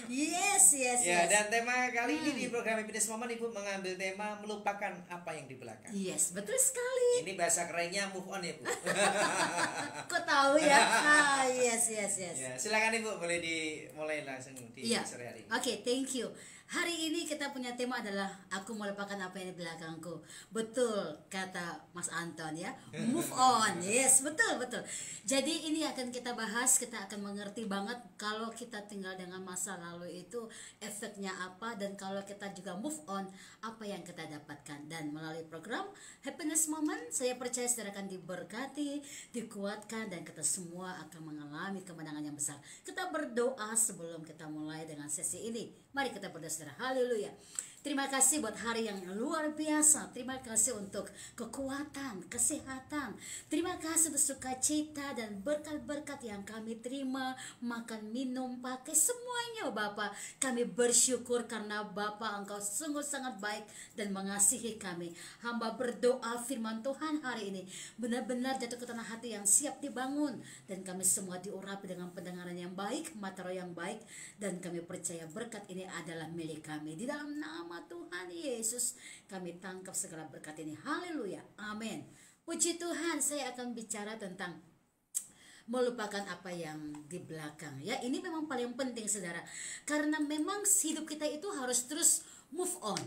Yes, yes, Ya, yes. dan tema kali ini di program Happiness Moment Ibu mengambil tema melupakan apa yang di belakang. Yes, betul sekali. Ini bahasa kerennya move on ya, Bu. Kok tahu ya? Yes, yes, yes. Ya, silakan Ibu, boleh dimulai langsung di Iya. sore hari ini. Oke, thank you. Hari ini kita punya tema adalah aku melupakan apa yang di belakangku. Betul kata Mas Anton ya. Move on. Yes, betul, betul. Jadi ini akan kita bahas, kita akan mengerti banget kalau kita tinggal dengan masa lalu itu efeknya apa, dan kalau kita juga move on apa yang kita dapatkan. Dan melalui program Happiness Moment, saya percaya saudara akan diberkati, dikuatkan, dan kita semua akan mengalami kemenangan yang besar. Kita berdoa sebelum kita mulai dengan sesi ini. Mari kita berdoa saudara. Haleluya. Terima kasih buat hari yang luar biasa. Terima kasih untuk kekuatan, kesehatan. Terima kasih untuk sukacita dan berkat-berkat yang kami terima, makan, minum, pakai semuanya Bapa. Kami bersyukur karena Bapa Engkau sungguh sangat baik dan mengasihi kami. Hamba berdoa firman Tuhan hari ini benar-benar jatuh ke tanah hati yang siap dibangun, dan kami semua diurapi dengan pendengaran yang baik, mata roh yang baik, dan kami percaya berkat ini adalah milik kami. Di dalam nama Tuhan Yesus kami tangkap segala berkat ini. Haleluya, amin. Puji Tuhan. Saya akan bicara tentang melupakan apa yang di belakang ya. Ini memang paling penting saudara, karena memang hidup kita itu harus terus move on.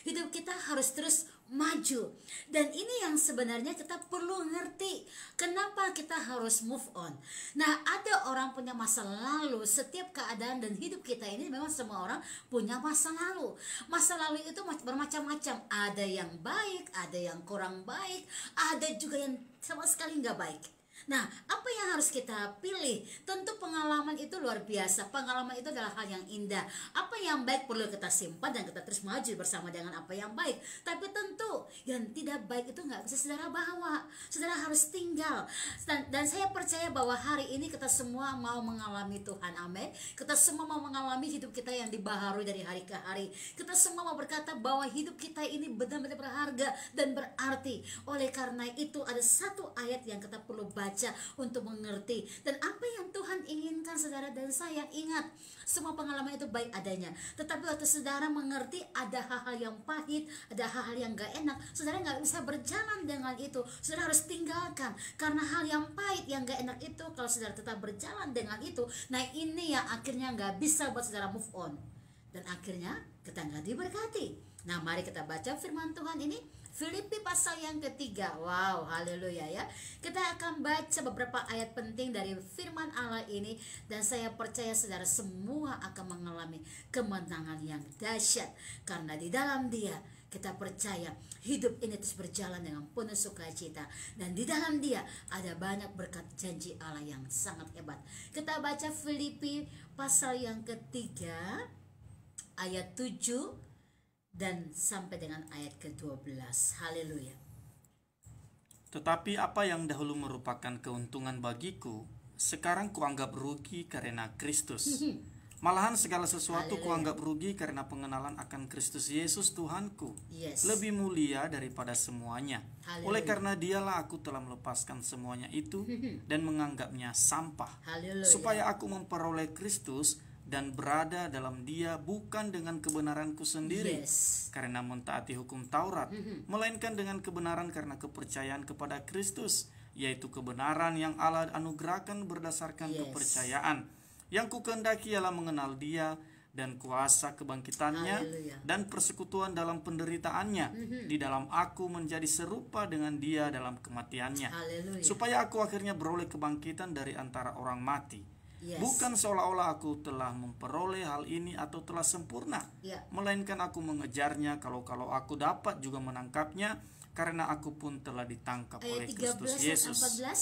Hidup kita harus terus maju. Dan ini yang sebenarnya kita perlu ngerti, kenapa kita harus move on. Nah, ada orang punya masa lalu. Setiap keadaan dan hidup kita ini memang semua orang punya masa lalu. Masa lalu itu bermacam-macam. Ada yang baik, ada yang kurang baik, ada juga yang sama sekali nggak baik. Nah, apa yang harus kita pilih? Tentu pengalaman itu luar biasa. Pengalaman itu adalah hal yang indah. Apa yang baik perlu kita simpan dan kita terus maju bersama dengan apa yang baik. Tapi tentu yang tidak baik itu nggak bisa saudara bawa. Saudara harus tinggal. Dan saya percaya bahwa hari ini kita semua mau mengalami Tuhan. Amin. Kita semua mau mengalami hidup kita yang dibaharui dari hari ke hari. Kita semua mau berkata bahwa hidup kita ini benar-benar berharga dan berarti. Oleh karena itu ada satu ayat yang kita perlu baca untuk mengerti, dan apa yang Tuhan inginkan saudara dan saya. Ingat, semua pengalaman itu baik adanya, tetapi waktu saudara mengerti ada hal-hal yang pahit, ada hal-hal yang gak enak, saudara gak bisa berjalan dengan itu. Saudara harus tinggalkan, karena hal yang pahit, yang gak enak itu, kalau saudara tetap berjalan dengan itu, nah ini yang akhirnya gak bisa buat saudara move on, dan akhirnya kita gak diberkati. Nah, mari kita baca firman Tuhan ini, Filipi pasal yang ketiga. Wow, haleluya ya. Kita akan baca beberapa ayat penting dari firman Allah ini, dan saya percaya saudara semua akan mengalami kemenangan yang dahsyat, karena di dalam Dia kita percaya hidup ini terus berjalan dengan penuh sukacita, dan di dalam Dia ada banyak berkat janji Allah yang sangat hebat. Kita baca Filipi pasal yang ketiga ayat 7 dan sampai dengan ayat ke-12. Haleluya. Tetapi apa yang dahulu merupakan keuntungan bagiku, sekarang kuanggap rugi karena Kristus. Malahan segala sesuatu kuanggap rugi karena pengenalan akan Kristus Yesus Tuhanku. Yes. Lebih mulia daripada semuanya. Haleluya. Oleh karena Dialah aku telah melepaskan semuanya itu dan menganggapnya sampah. Haleluya. Supaya aku memperoleh Kristus dan berada dalam Dia, bukan dengan kebenaranku sendiri, Yes. karena mentaati hukum Taurat, melainkan dengan kebenaran karena kepercayaan kepada Kristus, yaitu kebenaran yang Allah anugerahkan berdasarkan Yes. kepercayaan. Yang kukehendaki ialah mengenal Dia dan kuasa kebangkitannya, Haleluya. dan persekutuan dalam penderitaannya, di dalam aku menjadi serupa dengan Dia dalam kematiannya, Haleluya. supaya aku akhirnya beroleh kebangkitan dari antara orang mati. Yes. Bukan seolah-olah aku telah memperoleh hal ini atau telah sempurna, Ya. melainkan aku mengejarnya, kalau aku dapat juga menangkapnya, karena aku pun telah ditangkap oleh Ayat 13 Kristus dan Yesus. 14.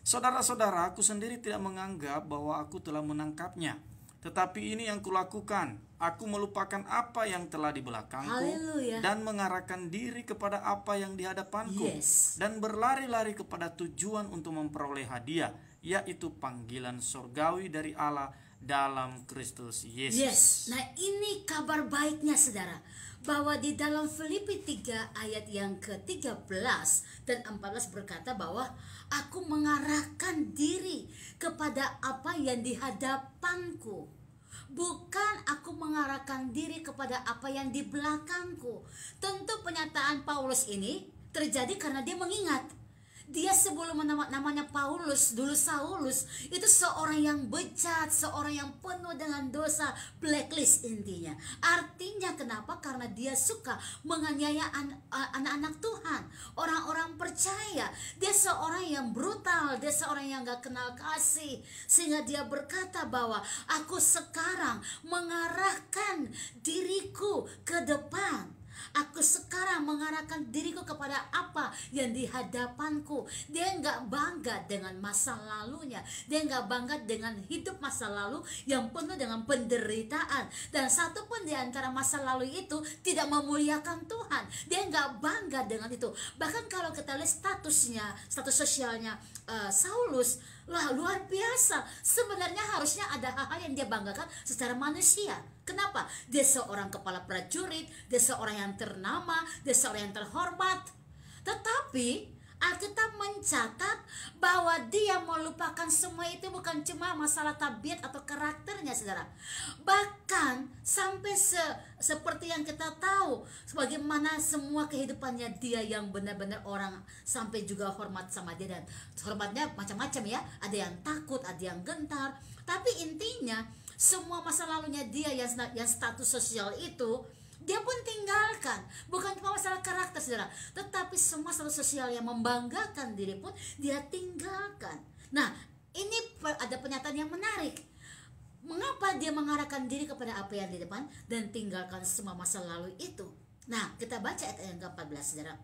Saudara-saudara, aku sendiri tidak menganggap bahwa aku telah menangkapnya, tetapi ini yang kulakukan, aku melupakan apa yang telah di belakangku, Haleluya. dan mengarahkan diri kepada apa yang di hadapanku, Yes. dan berlari-lari kepada tujuan untuk memperoleh hadiah, yaitu panggilan surgawi dari Allah dalam Kristus Yesus. Yes. Nah, ini kabar baiknya saudara, bahwa di dalam Filipi 3 ayat yang ke-13 dan 14 berkata bahwa aku mengarahkan diri kepada apa yang di hadapanku. bukan aku mengarahkan diri kepada apa yang di belakangku. Tentu pernyataan Paulus ini terjadi karena dia mengingat dia sebelum namanya Paulus, dulu Saulus, itu seorang yang bejat, seorang yang penuh dengan dosa, blacklist intinya. Artinya kenapa? Karena dia suka menganiaya anak-anak Tuhan, orang-orang percaya. Dia seorang yang brutal, dia seorang yang gak kenal kasih. Sehingga dia berkata bahwa aku sekarang mengarahkan diriku ke depan. Aku sekarang mengarahkan diriku kepada apa yang di hadapanku. Dia nggak bangga dengan masa lalunya. Dia nggak bangga dengan hidup masa lalu yang penuh dengan penderitaan. Dan satu pun di antara masa lalu itu tidak memuliakan Tuhan. Dia nggak bangga dengan itu. Bahkan kalau kita lihat status sosialnya Saulus, lah luar biasa. Sebenarnya harusnya ada hal-hal yang dia banggakan secara manusia. Kenapa? Dia seorang kepala prajurit, dia seorang yang ternama, dia seorang yang terhormat. Tetapi Alkitab mencatat bahwa dia melupakan semua itu bukan cuma masalah tabiat atau karakternya, saudara. Bahkan sampai seperti yang kita tahu, bagaimana semua kehidupannya dia yang benar-benar orang sampai juga hormat sama dia. Dan hormatnya macam-macam ya, ada yang takut, ada yang gentar. Tapi intinya semua masa lalunya dia yang status sosial itu dia pun tinggalkan. Bukan cuma masalah karakter, saudara, tetapi semua status sosial yang membanggakan diri pun dia tinggalkan. Nah, ini ada pernyataan yang menarik. Mengapa dia mengarahkan diri kepada apa yang di depan dan tinggalkan semua masa lalu itu? Nah, kita baca ayat yang ke-14, saudara.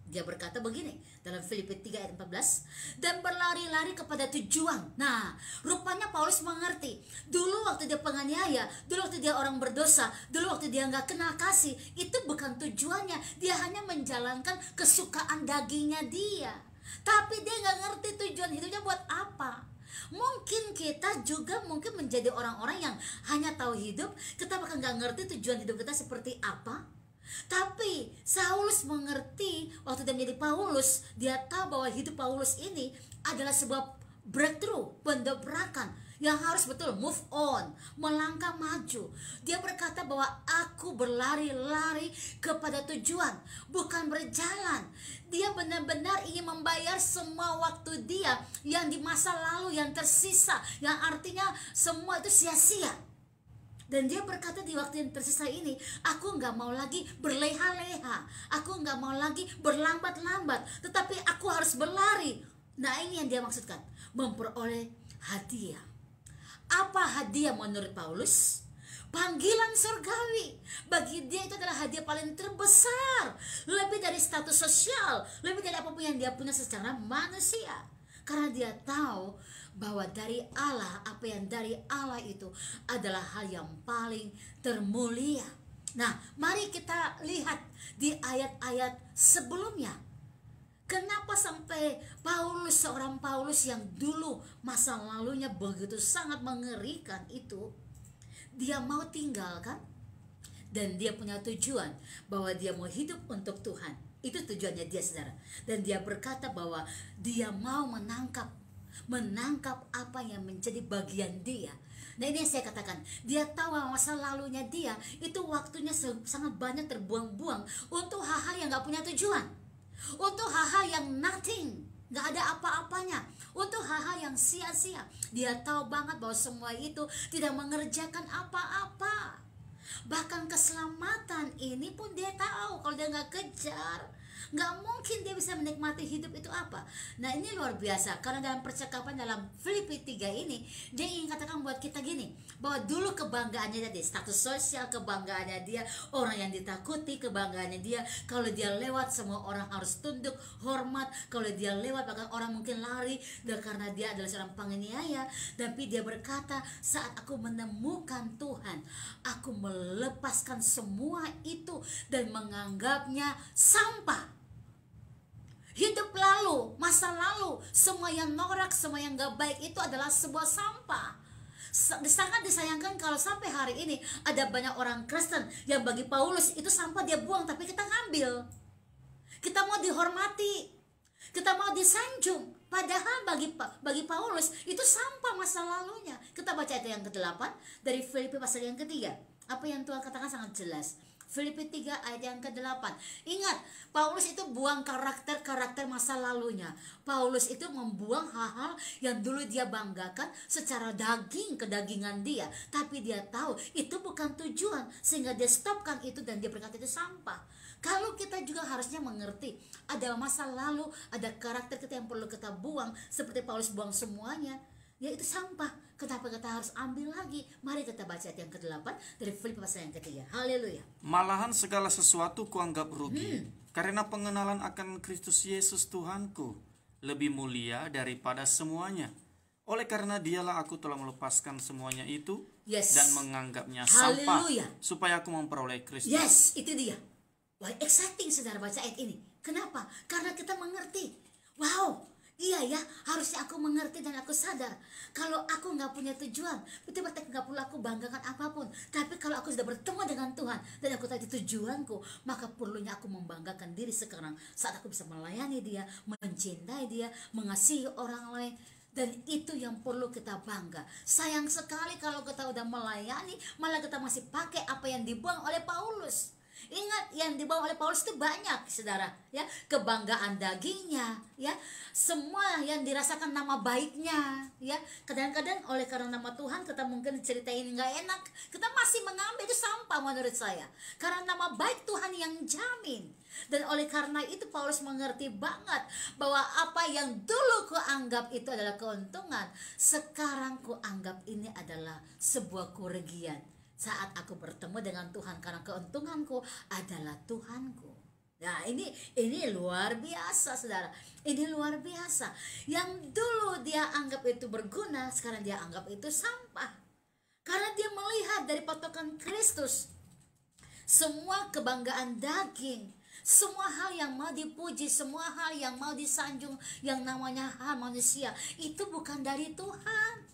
Dia berkata begini dalam Filipi 3 ayat 14, dan berlari-lari kepada tujuan. Nah, rupanya Paulus mengerti. Dulu waktu dia penganiaya, dulu waktu dia orang berdosa, dulu waktu dia nggak kenal kasih, itu bukan tujuannya. Dia hanya menjalankan kesukaan dagingnya dia. Tapi dia nggak ngerti tujuan hidupnya buat apa. Mungkin kita juga menjadi orang-orang yang hanya tahu hidup, kita bahkan nggak ngerti tujuan hidup kita seperti apa. Tapi Saulus mengerti waktu dia menjadi Paulus. Dia tahu bahwa hidup Paulus ini adalah sebuah breakthrough, pendobrakan yang harus betul move on, melangkah maju. Dia berkata bahwa aku berlari-lari kepada tujuan, bukan berjalan. Dia benar-benar ingin membayar semua waktu dia yang di masa lalu yang tersisa, yang artinya semua itu sia-sia. Dan dia berkata di waktu yang tersisa ini, aku nggak mau lagi berleha-leha, aku nggak mau lagi berlambat-lambat, tetapi aku harus berlari. Nah, ini yang dia maksudkan, memperoleh hadiah. Apa hadiah menurut Paulus? Panggilan surgawi. Bagi dia itu adalah hadiah paling terbesar, lebih dari status sosial, lebih dari apapun yang dia punya secara manusia. Karena dia tahu bahwa dari Allah, apa yang dari Allah itu adalah hal yang paling termulia. Nah, mari kita lihat di ayat-ayat sebelumnya. Kenapa sampai Paulus, seorang Paulus yang dulu masa lalunya begitu sangat mengerikan itu, dia mau tinggalkan. Dan dia punya tujuan bahwa dia mau hidup untuk Tuhan. Itu tujuannya dia, saudara. Dan dia berkata bahwa dia mau menangkap apa yang menjadi bagian dia. Nah, ini yang saya katakan, dia tahu masa lalunya dia itu waktunya sangat banyak terbuang-buang untuk hal-hal yang gak punya tujuan, untuk hal-hal yang nothing, gak ada apa-apanya, untuk hal-hal yang sia-sia. Dia tahu banget bahwa semua itu tidak mengerjakan apa-apa. Bahkan keselamatan ini pun dia tahu kalau dia gak kejar, nggak mungkin dia bisa menikmati hidup itu apa. Nah, ini luar biasa, karena dalam percakapan dalam Filipi 3 ini dia ingin katakan buat kita gini, bahwa dulu kebanggaannya dia, status sosial, kebanggaannya dia, orang yang ditakuti, kebanggaannya dia, kalau dia lewat semua orang harus tunduk, hormat, kalau dia lewat bahkan orang mungkin lari, dan karena dia adalah seorang penganiaya. Tapi dia berkata, saat aku menemukan Tuhan, aku melepaskan semua itu dan menganggapnya sampah. Hidup lalu, masa lalu, semua yang norak, semua yang gak baik itu adalah sebuah sampah. Sangat disayangkan kalau sampai hari ini ada banyak orang Kristen yang bagi Paulus itu sampah, dia buang, tapi kita ngambil. Kita mau dihormati, kita mau disanjung, Padahal bagi Paulus itu sampah masa lalunya. Kita baca ayat yang ke-8 dari Filipi pasal yang ketiga. Apa yang Tuhan katakan sangat jelas. Filipi 3 ayat yang ke-8. Ingat, Paulus itu buang karakter-karakter masa lalunya. Paulus itu membuang hal-hal yang dulu dia banggakan secara daging, kedagingan dia. Tapi dia tahu itu bukan tujuan, sehingga dia stopkan itu dan dia berkata itu sampah. Kalau kita juga harusnya mengerti, ada masa lalu, ada karakter kita yang perlu kita buang, seperti Paulus buang semuanya. Ya itu sampah. Kenapa kita harus ambil lagi? Mari kita baca ayat yang ke-8 dari Filipi pasal yang ketiga. Haleluya. Malahan segala sesuatu kuanggap rugi karena pengenalan akan Kristus Yesus Tuhanku lebih mulia daripada semuanya. Oleh karena dialah aku telah melepaskan semuanya itu dan menganggapnya sampah supaya aku memperoleh Kristus. Yes, itu dia. Wah, exciting saudara baca ayat ini. Kenapa? Karena kita mengerti. Wow, iya ya, harusnya aku mengerti dan aku sadar kalau aku nggak punya tujuan, betul-betul nggak perlu aku banggakan apapun. Tapi kalau aku sudah bertemu dengan Tuhan dan aku tahu itu tujuanku, maka perlunya aku membanggakan diri sekarang saat aku bisa melayani Dia, mencintai Dia, mengasihi orang lain. Dan itu yang perlu kita bangga. Sayang sekali kalau kita udah melayani, malah kita masih pakai apa yang dibuang oleh Paulus. Ingat, yang dibawa oleh Paulus itu banyak, saudara, ya, kebanggaan dagingnya, ya, semua yang dirasakan nama baiknya, ya. Kadang-kadang oleh karena nama Tuhan kita mungkin ceritain nggak enak, kita masih mengambil itu sampah menurut saya, karena nama baik Tuhan yang jamin. Dan oleh karena itu Paulus mengerti banget bahwa apa yang dulu kuanggap itu adalah keuntungan, sekarang kuanggap ini adalah sebuah kerugian. Saat aku bertemu dengan Tuhan, karena keuntunganku adalah Tuhanku. Nah ini luar biasa saudara. Ini luar biasa. Yang dulu dia anggap itu berguna, sekarang dia anggap itu sampah. Karena dia melihat dari patokan Kristus, semua kebanggaan daging, semua hal yang mau dipuji, semua hal yang mau disanjung, yang namanya hal manusia, itu bukan dari Tuhan.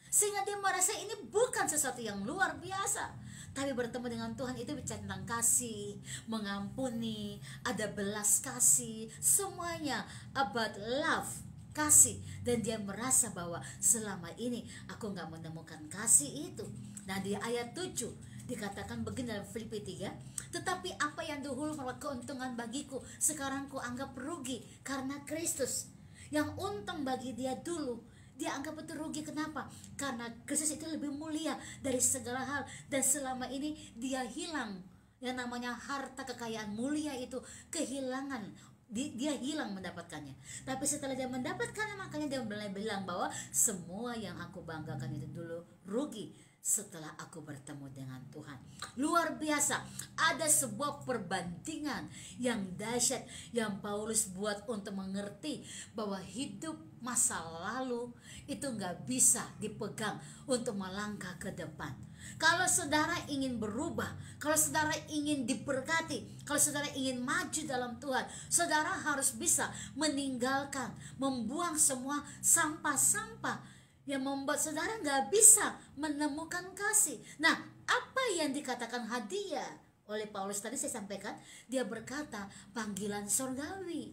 Sehingga dia merasa ini bukan sesuatu yang luar biasa. Tapi bertemu dengan Tuhan itu bicara tentang kasih, mengampuni, ada belas kasih, semuanya about love, kasih. Dan dia merasa bahwa selama ini aku gak menemukan kasih itu. Nah di ayat 7 dikatakan begini dalam Filipi 3, tetapi apa yang dahulu merupakan keuntungan bagiku, sekarang ku anggap rugi karena Kristus. Yang untung bagi dia dulu, dia anggap itu rugi. Kenapa? Karena Kristus itu lebih mulia dari segala hal. Dan selama ini dia hilang. Yang namanya harta kekayaan mulia itu kehilangan. Dia hilang mendapatkannya. Tapi setelah dia mendapatkannya, makanya dia mulai bilang bahwa semua yang aku banggakan itu dulu rugi setelah aku bertemu dengan Tuhan. Luar biasa. Ada sebuah perbandingan yang dahsyat yang Paulus buat untuk mengerti bahwa hidup masa lalu itu gak bisa dipegang untuk melangkah ke depan. Kalau saudara ingin berubah, kalau saudara ingin diberkati, kalau saudara ingin maju dalam Tuhan, saudara harus bisa meninggalkan, membuang semua sampah-sampah yang membuat saudara gak bisa menemukan kasih. Nah, apa yang dikatakan hadiah oleh Paulus tadi saya sampaikan, dia berkata panggilan surgawi.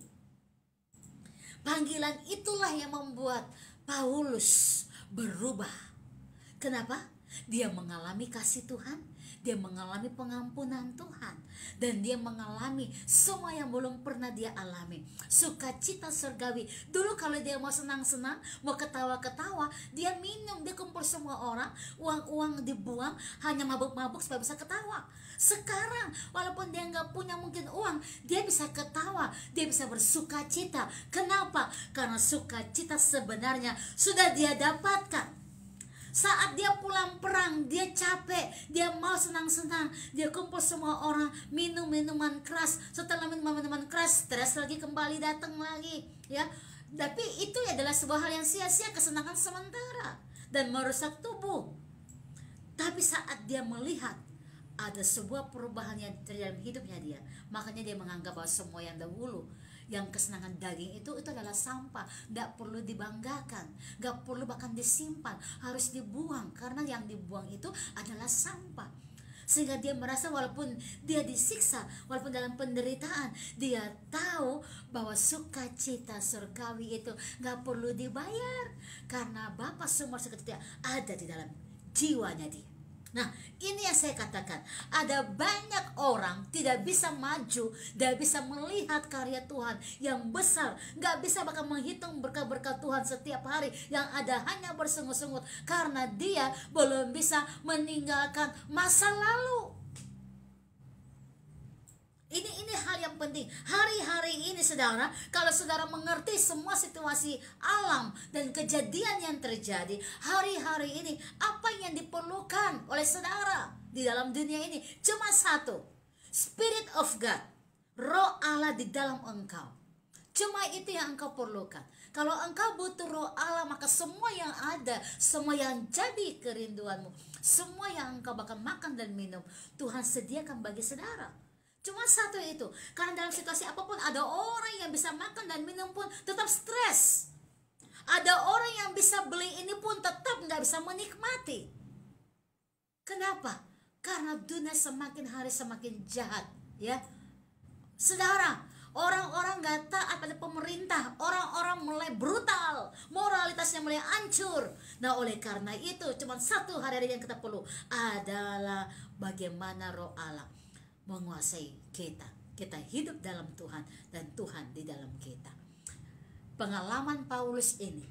Panggilan itulah yang membuat Paulus berubah. Kenapa? Dia mengalami kasih Tuhan, dia mengalami pengampunan Tuhan, dan dia mengalami semua yang belum pernah dia alami. Sukacita surgawi. Dulu kalau dia mau senang-senang, mau ketawa-ketawa, dia minum, dia kumpul semua orang, uang-uang dibuang, hanya mabuk-mabuk supaya bisa ketawa. Sekarang walaupun dia nggak punya mungkin uang, dia bisa ketawa, dia bisa bersukacita. Kenapa? Karena sukacita sebenarnya sudah dia dapatkan. Saat dia pulang perang, dia capek, dia mau senang-senang, dia kumpul semua orang, minum minuman keras. Setelah minum minuman keras, stres lagi kembali datang lagi, ya. Tapi itu adalah sebuah hal yang sia-sia, kesenangan sementara dan merusak tubuh. Tapi saat dia melihat ada sebuah perubahan yang terjadi dalam hidupnya dia, makanya dia menganggap bahwa semua yang dahulu, yang kesenangan daging itu adalah sampah, gak perlu dibanggakan, gak perlu bahkan disimpan, harus dibuang, karena yang dibuang itu adalah sampah. Sehingga dia merasa walaupun dia disiksa, walaupun dalam penderitaan, dia tahu bahwa sukacita surgawi itu gak perlu dibayar, karena Bapa sumber sukacita ada di dalam jiwanya dia. Nah, ini yang saya katakan, ada banyak orang tidak bisa maju, tidak bisa melihat karya Tuhan yang besar, gak bisa bahkan menghitung berkat-berkat Tuhan setiap hari, yang ada hanya bersungut-sungut karena dia belum bisa meninggalkan masa lalu. Ini hal yang penting. Hari-hari ini saudara, kalau saudara mengerti semua situasi alam dan kejadian yang terjadi hari-hari ini, apa yang diperlukan oleh saudara di dalam dunia ini cuma satu: Spirit of God, Roh Allah di dalam engkau. Cuma itu yang engkau perlukan. Kalau engkau butuh Roh Allah, maka semua yang ada, semua yang jadi kerinduanmu, semua yang engkau bakal makan dan minum, Tuhan sediakan bagi saudara. Cuma satu itu. Karena dalam situasi apapun, ada orang yang bisa makan dan minum pun tetap stres. Ada orang yang bisa beli ini pun tetap nggak bisa menikmati. Kenapa? Karena dunia semakin hari semakin jahat, ya. Saudara, orang-orang gak taat pada pemerintah, orang-orang mulai brutal, moralitasnya mulai hancur. Nah, oleh karena itu cuma satu hari yang kita perlu adalah bagaimana Roh Allah menguasai kita. Kita hidup dalam Tuhan dan Tuhan di dalam kita. Pengalaman Paulus ini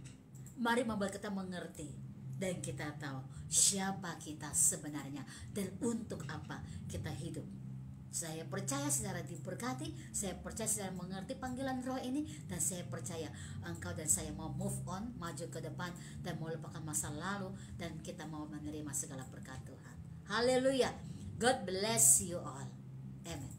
mari membuat kita mengerti dan kita tahu siapa kita sebenarnya dan untuk apa kita hidup. Saya percaya saudara diberkati, saya percaya saudara mengerti panggilan Roh ini, dan saya percaya engkau dan saya mau move on, maju ke depan dan mau lupakan masa lalu, dan kita mau menerima segala berkat Tuhan. Haleluya. God bless you all. Amen.